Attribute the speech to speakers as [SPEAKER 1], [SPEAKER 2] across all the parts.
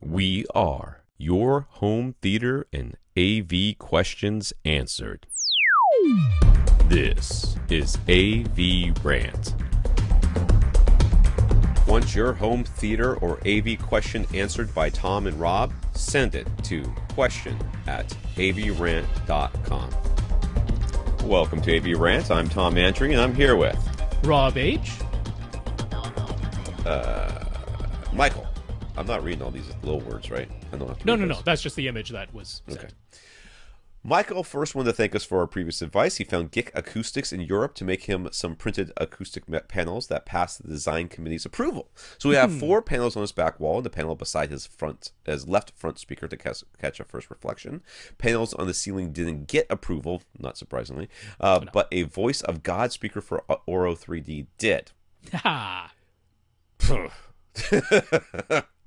[SPEAKER 1] We are your home theater and AV questions answered. This is AVRant. Want your home theater or AV question answered by Tom and Rob? Send it to question@avrant.com. Welcome to AVRant. I'm Tom Andry, and I'm here with
[SPEAKER 2] Rob H.
[SPEAKER 1] Michael. I'm not reading all these little words, right? I don't have to.
[SPEAKER 2] No. That's just the image that was sent.
[SPEAKER 1] Okay. Michael first wanted to thank us for our previous advice. He found GIC Acoustics in Europe to make him some printed acoustic panels that passed the design committee's approval. So we have 4 panels on his back wall, and the panel beside his left front speaker to catch a first reflection. Panels on the ceiling didn't get approval, not surprisingly, but a Voice of God speaker for Oro 3D did.
[SPEAKER 2] Ha!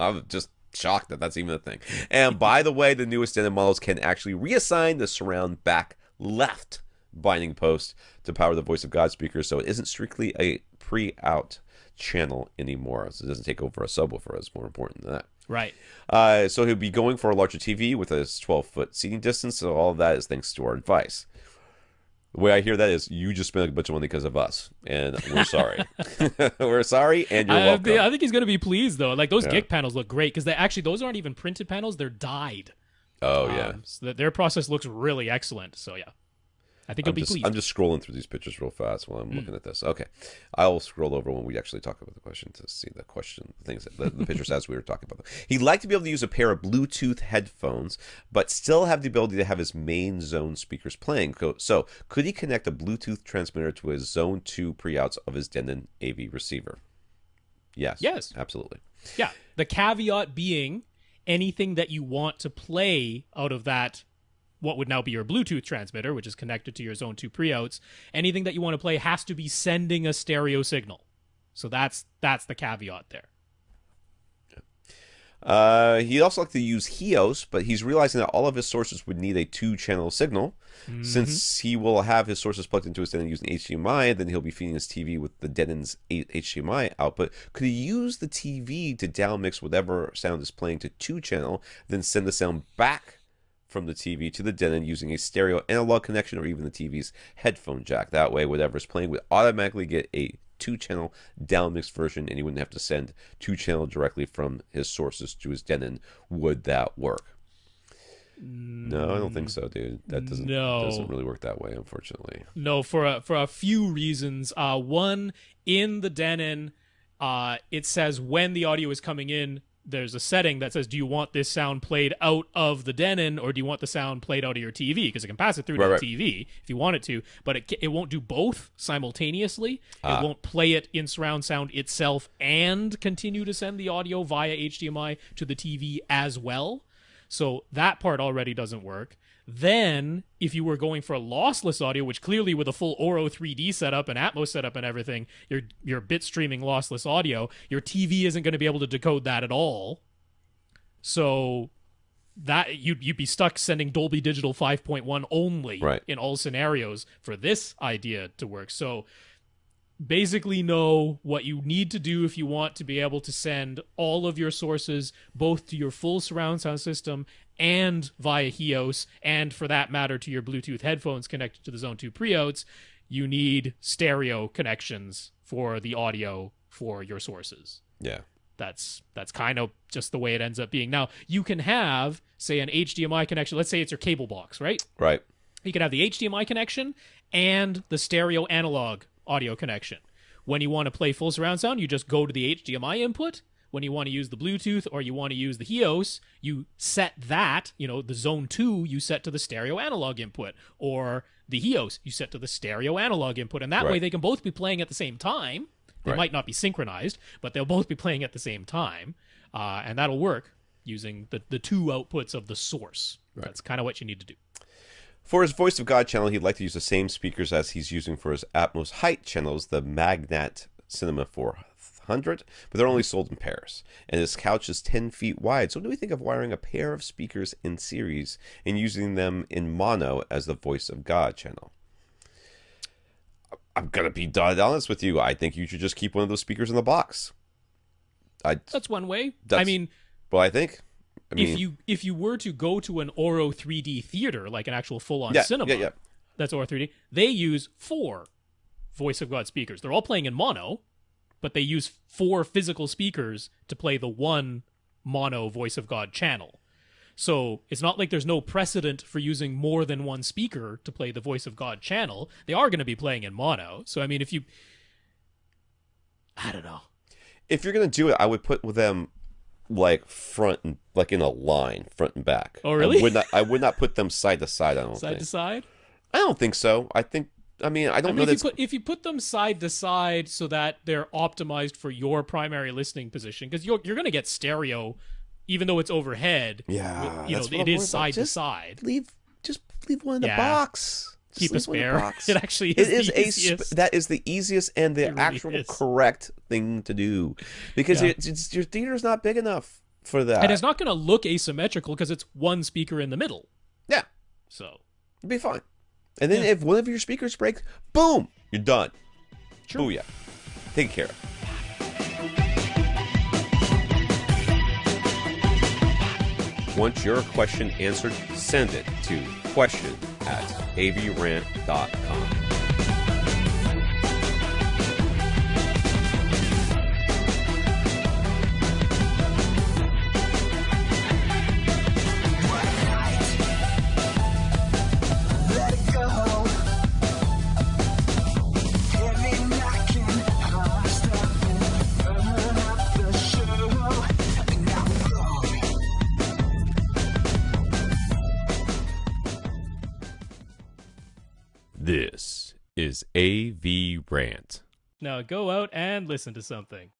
[SPEAKER 1] I'm just shocked that that's even a thing. And by the way, the newest Denon models can actually reassign the surround back left binding post to power the Voice of God speaker, so it isn't strictly a pre-out channel anymore. So it doesn't take over a subwoofer. It's more important than that.
[SPEAKER 2] Right.
[SPEAKER 1] So he'll be going for a larger TV with a 12-foot seating distance, so all of that is thanks to our advice. The way I hear that is you just spent a bunch of money because of us, and we're sorry. We're sorry, and you're welcome.
[SPEAKER 2] I think he's going to be pleased, though. Like, those GIC panels look great, because those aren't even printed panels. They're dyed.
[SPEAKER 1] Oh, yeah.
[SPEAKER 2] So their process looks really excellent, so yeah. I think he'll be pleased.
[SPEAKER 1] I'm just scrolling through these pictures real fast while I'm looking at this. Okay. I'll scroll over when we actually talk about the question to see the pictures as we were talking about them. He'd like to be able to use a pair of Bluetooth headphones, but still have the ability to have his main zone speakers playing. So could he connect a Bluetooth transmitter to his Zone 2 pre-outs of his Denon AV receiver? Yes. Absolutely.
[SPEAKER 2] Yeah. The caveat being anything that you want to play out of that, what would now be your Bluetooth transmitter, which is connected to your Zone 2 pre-outs, anything that you want to play has to be sending a stereo signal. So that's the caveat there.
[SPEAKER 1] He'd also like to use HEOS, but he's realizing that all of his sources would need a 2-channel signal. Since he will have his sources plugged into his Denon using HDMI, then he'll be feeding his TV with the Denon's HDMI output. Could he use the TV to downmix whatever sound is playing to 2-channel, then send the sound back from the TV to the Denon using a stereo analog connection or even the TV's headphone jack? That way, whatever's playing would automatically get a 2-channel downmix version, and he wouldn't have to send 2-channel directly from his sources to his Denon. Would that work? No, I don't think so, dude. That doesn't really work that way, unfortunately.
[SPEAKER 2] No, for a few reasons. One, in the Denon, it says when the audio is coming in, there's a setting that says, do you want this sound played out of the Denon, or do you want the sound played out of your TV? Because it can pass it through to the TV if you want it to, but it won't do both simultaneously. It won't play it in surround sound itself and continue to send the audio via HDMI to the TV as well. So that part already doesn't work. Then, if you were going for a lossless audio, which clearly with a full Oro 3D setup and Atmos setup and everything, you're bit streaming lossless audio, your TV isn't going to be able to decode that at all. So that you'd be stuck sending Dolby Digital 5.1 only in all scenarios for this idea to work. So basically know what you need to do if you want to be able to send all of your sources both to your full surround sound system and via HEOS, and for that matter to your Bluetooth headphones connected to the Zone 2 pre-outs. You need stereo connections for the audio for your sources.
[SPEAKER 1] Yeah.
[SPEAKER 2] That's kind of just the way it ends up being. Now, you can have, say, an HDMI connection. Let's say it's your cable box, right?
[SPEAKER 1] Right.
[SPEAKER 2] You can have the HDMI connection and the stereo analog audio connection. When you want to play full surround sound, you just go to the HDMI input. When you want to use the Bluetooth or you want to use the HEOS, you set that, the Zone 2 you set to the stereo analog input, or the HEOS you set to the stereo analog input, and that way they can both be playing at the same time. They might not be synchronized, but they'll both be playing at the same time, and that'll work using the 2 outputs of the source. That's kind of what you need to do.
[SPEAKER 1] For his Voice of God channel, he'd like to use the same speakers as he's using for his Atmos Height channels, the Magnat Cinema 400, but they're only sold in pairs. And his couch is 10 feet wide. So what do we think of wiring a pair of speakers in series and using them in mono as the Voice of God channel? I'm going to be dead honest with you. I think you should just keep one of those speakers in the box.
[SPEAKER 2] That's one way.
[SPEAKER 1] Well, I think I mean,
[SPEAKER 2] if you were to go to an Oro 3D theater, like an actual full-on
[SPEAKER 1] yeah,
[SPEAKER 2] cinema,
[SPEAKER 1] yeah.
[SPEAKER 2] that's Oro 3D, they use 4 Voice of God speakers. They're all playing in mono, but they use 4 physical speakers to play the one mono Voice of God channel. So it's not like there's no precedent for using more than one speaker to play the Voice of God channel. They are going to be playing in mono. So, I mean, I don't know.
[SPEAKER 1] If you're going to do it, I would put with them like front and like in a line, front and back.
[SPEAKER 2] Oh, really?
[SPEAKER 1] I would not put them side to side, I don't think.
[SPEAKER 2] Side to side?
[SPEAKER 1] I don't think so. I don't know
[SPEAKER 2] if you put them side to side so that they're optimized for your primary listening position, because you're going to get stereo, even though it's overhead.
[SPEAKER 1] Yeah,
[SPEAKER 2] it is side to side.
[SPEAKER 1] Just leave one in the box.
[SPEAKER 2] Keep a spare. It actually is.
[SPEAKER 1] That is the easiest and the actual correct thing to do, because your theater's not big enough for that,
[SPEAKER 2] and it's not going to look asymmetrical because it's one speaker in the middle.
[SPEAKER 1] Yeah,
[SPEAKER 2] so
[SPEAKER 1] it'll be fine. And then if one of your speakers breaks, boom, you're done.
[SPEAKER 2] True.
[SPEAKER 1] Booyah. Take care. Want your question answered? Send it to question@avrant.com. This is AV Rant.
[SPEAKER 2] Now go out and listen to something.